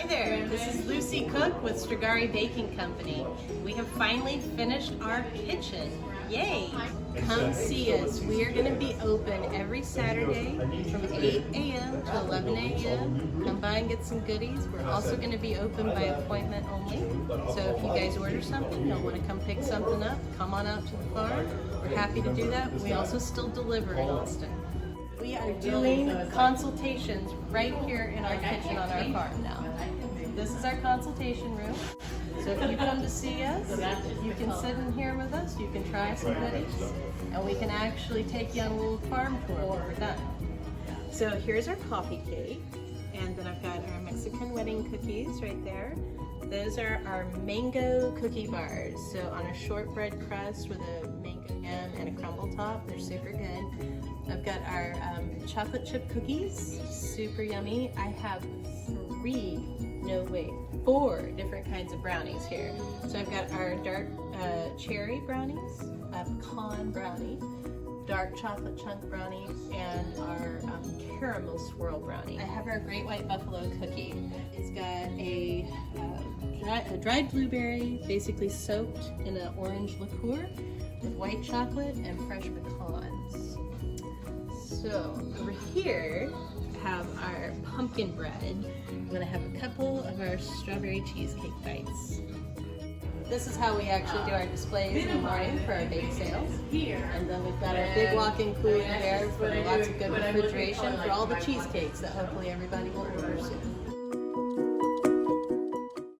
Hi there, this is Lucy Cook with Stregare Baking Company. We have finally finished our kitchen. Yay! Come see us. We are going to be open every Saturday from 8 a.m. to 11 a.m. Come by and get some goodies. We're also going to be open by appointment only. So if you guys order something, you'll want to come pick something up, come on out to the farm. We're happy to do that. We also still deliver in Austin. We are doing consultations right here in our kitchen on our farm now. This is our consultation room. So if you come to see us, you can sit in here with us, you can try some goodies, and we can actually take you on a little farm tour when we're done. So here's our coffee cake, and then I've got our Mexican wedding cookies right there. Those are our mango cookie bars. So on a shortbread crust with a mango jam and a crumble top, they're super good. I've got our chocolate chip cookies, super yummy. I have four different kinds of brownies here. So I've got our dark cherry brownies, a pecan brownie, dark chocolate chunk brownie, and our caramel swirl brownie. I have our great white buffalo cookie. It's got a dried blueberry, basically soaked in an orange liqueur with white chocolate and fresh pecans. So over here, I have our pumpkin bread. I'm gonna have a couple of our strawberry cheesecake bites. This is how we actually do our displays in the morning for our bake sales. And then we've got our big walk-in cooler there for lots of good refrigeration for all the cheesecakes that hopefully everybody will order soon.